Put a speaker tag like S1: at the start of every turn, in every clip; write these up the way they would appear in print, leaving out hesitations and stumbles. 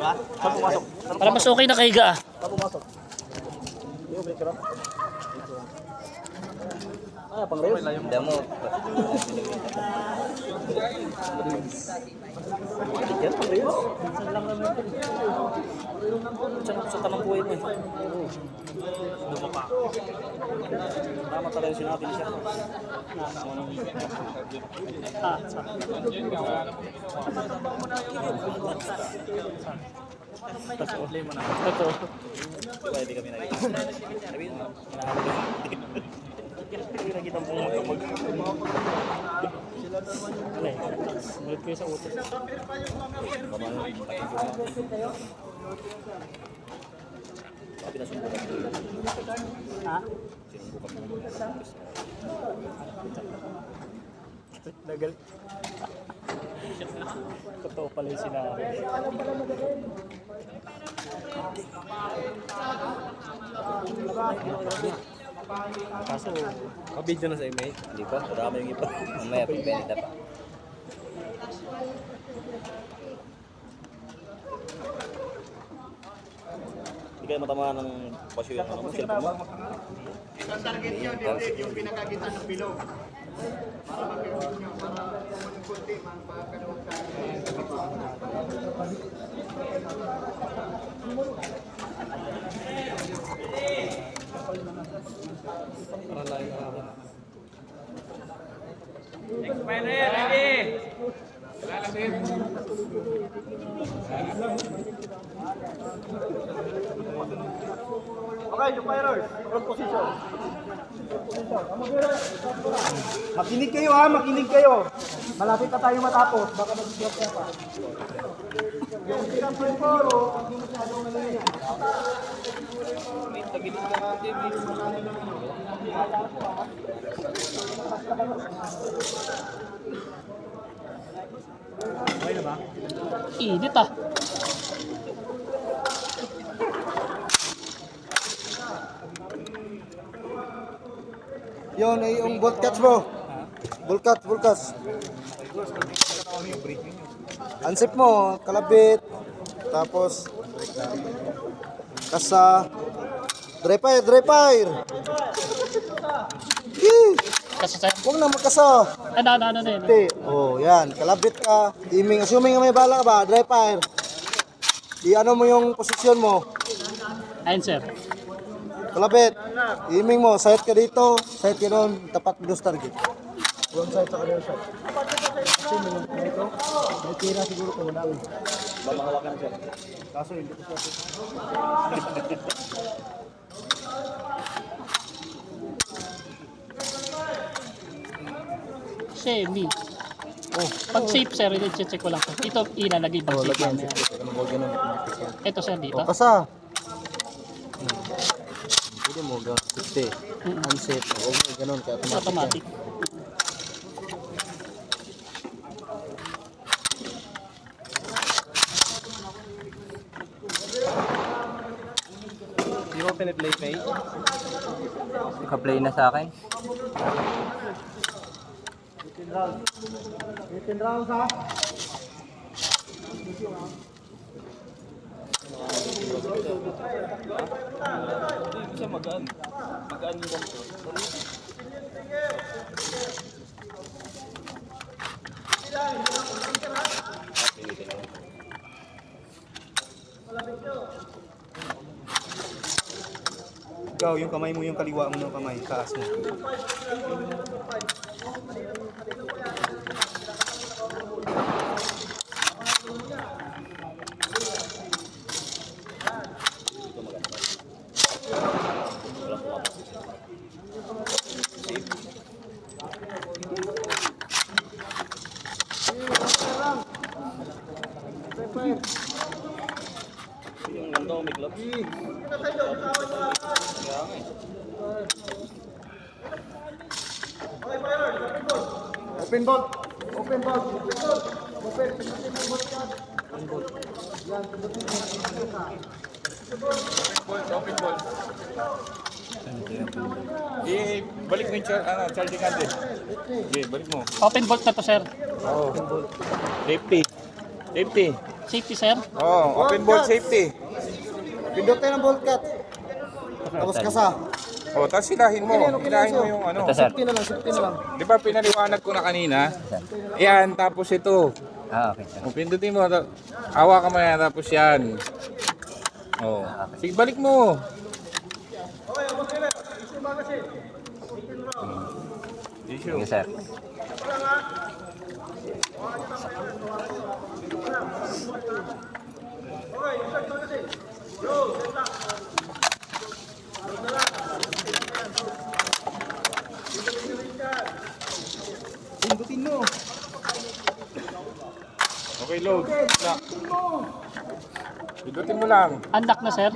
S1: Saan pumasok?
S2: Para mas okay na kahiga ah.
S1: Saan pumasok? Yung break ka. Ah, pang race.
S3: Damo.
S1: Yan, pang race. Minsan lang naman ito. Sa tamang buhay mo eh. Dumapa. Tama talaga yung sinabi niya.
S2: Ito.
S1: Pwede kami nakita. Sabihin mo, hindi nakita mo mag
S2: Ano eh. Mulit kayo sa utos.
S1: Sabi na sumbukan.
S2: Ha?
S1: Sinumbukan.
S2: Nagal. Totoo pala yung sinabi. Kaso,
S3: Mabidyo na sa email.
S1: Hindi pa, marami yung iba.
S3: Mamaya pagbenita pa.
S1: Hindi kayo matamaan ng basyo yung ano mo, cellphone mo.
S4: Ang target nyo, yung pinakagitan ng bilog. Para mag-review nyo, para kunti, magpapagawag tayo.
S1: Okay, yung fighters, front position. Makinig kayo ha, makinig kayo. Malapit na tayo matapos, baka mag-drop ka pa. Yung isang puro, hindi masyadong nalaya. Okay na ba?
S2: init ah.
S5: Yun ay yung bolt cuts mo. Bolt cuts. Unsip mo, kalabit. Tapos kasa. Dry fire.
S2: Kasi sa...
S5: Huwag na magkasa.
S2: Ano na yun?
S5: Hindi. Oh, yan. Kalabit ka. Timing. Assuming may bala ka ba? Dry fire. I-ano mo yung posisyon mo.
S2: Ayun sir.
S5: Kalabit. Timing mo. Sight ka dito. Sight ka doon. Tapat mo sa target. One side sa kanila shot. Assuming yung ito. May tira siguro kung wala.
S1: Mamahawakan siya.
S5: Kaso hindi ko siya.
S2: Semi. Oh, pag safe sir, i-check ko lang po. Ito ilalagay pag safe yan. Ito sir dito.
S5: O, kasa. Pwede mo gawin. Kusti. Unset. Huwag mo ganun. Kaya automatic.
S2: Automatic.
S3: Di mo piniplay pay? Naka-play na sa akin.
S5: 18 rounds ha.
S1: Kasi magaan. Magaan yung ganito.
S5: Ikaw, yung kamay mo, yung kaliwa mo ng kamay. Taas mo.
S1: Yung nando, may gloves. Kaya nga eh.
S5: Open bolt.
S4: Balik mo yung charging candle. Balik mo.
S2: Open bolt na to sir.
S4: Safety.
S2: Safety, sir.
S3: Oh, open bolt safety.
S5: Pindutin ang bolt cut. Tapos kasa.
S3: Oh, tapos hilahin mo. Hilahin mo yung ano.
S5: Safety na lang.
S3: Di ba pinaliwanag ko na kanina? Ayan, tapos ito.
S6: Ah, okay, sir.
S3: O, pindutin mo. Hawa ka mo yan, tapos yan. Oh. Sige, balik mo. Issue.
S6: Sige, sir.
S1: Pindutin mo.
S3: Okay, load. Lock. Pindutin mo lang.
S2: Unlock na, sir.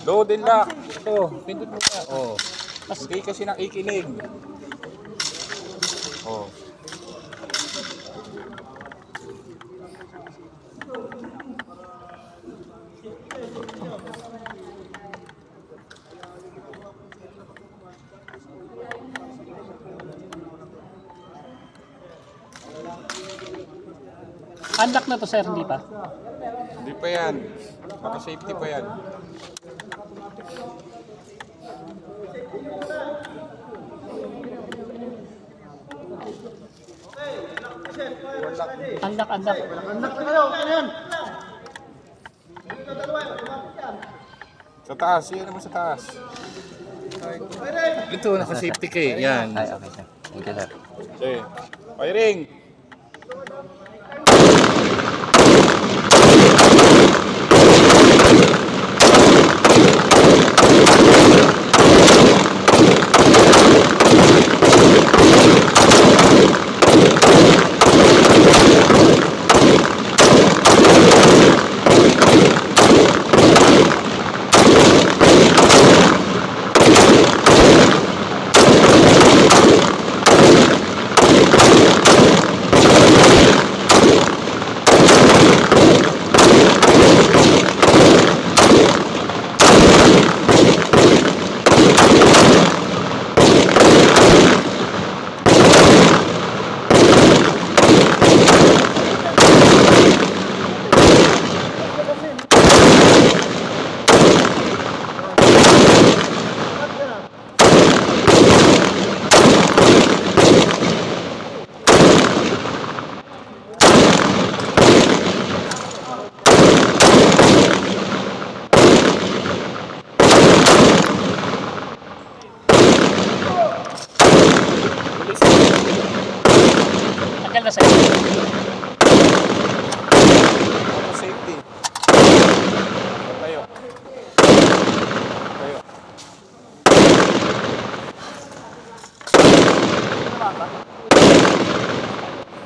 S3: Load and lock. Ito, pindut mo na. Oh. Hindi kasi nakikinig. Oh.
S2: Unlock na to, sir. Hindi pa.
S3: Hindi pa yan. Baka safety pa yan.
S2: Unlock, unlock.
S3: Sa taas. Yan naman sa taas. Ito, naka-safety ka eh. Yan.
S6: Ay, okay, sir. Thank you, sir.
S3: Okay. Firing.
S2: Tagal na, sir.
S3: Auto safety. Tayo. Tayo.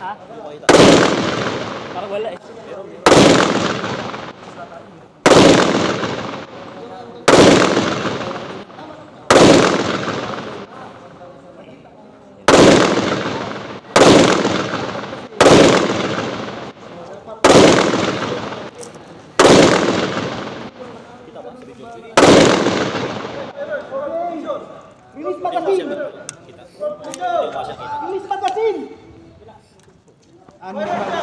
S2: Ha? Parang wala eh.
S1: Release magazine. Release magazine. Ano naman siya?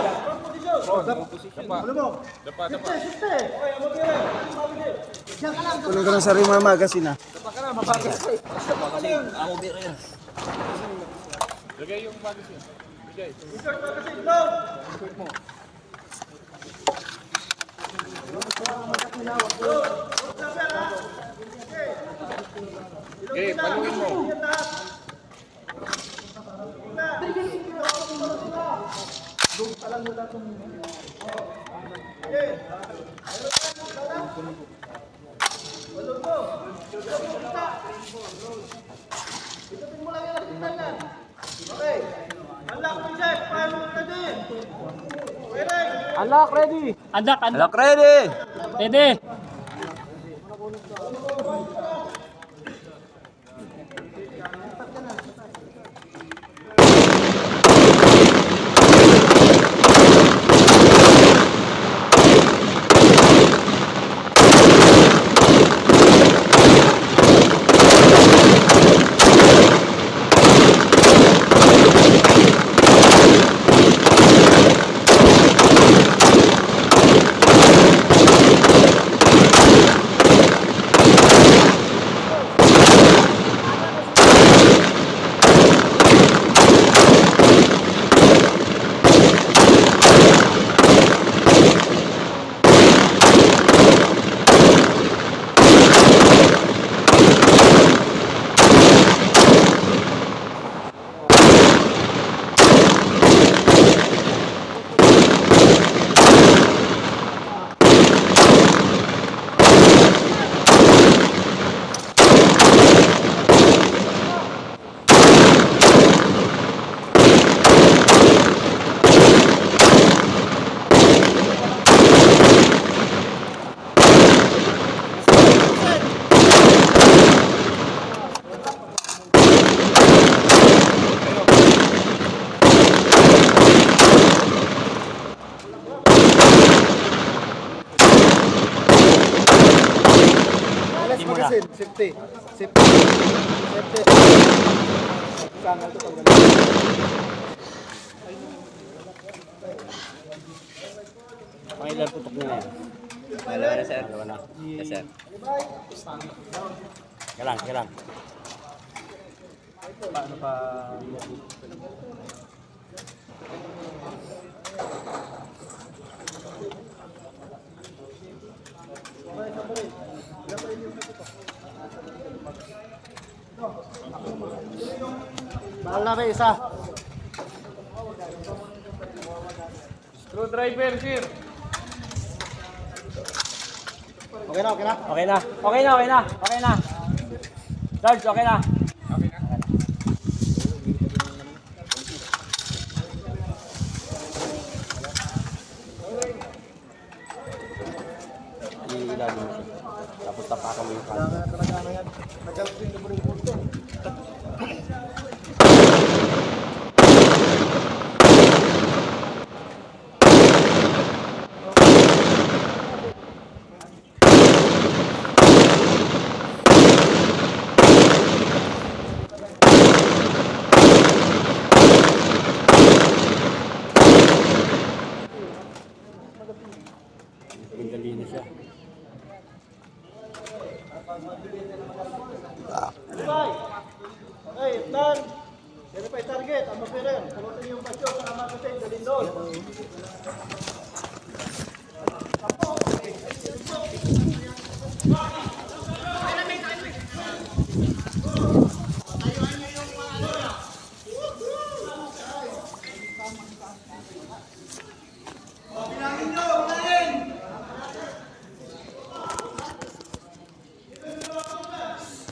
S1: Ano mo?
S3: Dapa, dapa.
S5: Tuloy ka ng sarili mga magazine ha.
S3: Lagay yung magazine. Bigay. Okay, paluin mo.
S1: Unlock, ready.
S2: Unlock, unlock.
S6: Lock ready!
S2: Pwede.
S5: magasin. Safety. Safety. Safety. Kangal to pag
S1: Pangilan tutok niya yan.
S6: Dalawa na, sir. Dalawa na. Yes, sir.
S1: Kailan. Paano pa... Mahal na ba isa?
S3: Screwdriver, sir.
S1: Okay na. George, okay na. Ilalim mo siya. Tapos tapakan mo yung kanya.
S5: Talaga ano yan. Nag-outfit na po rin po ito.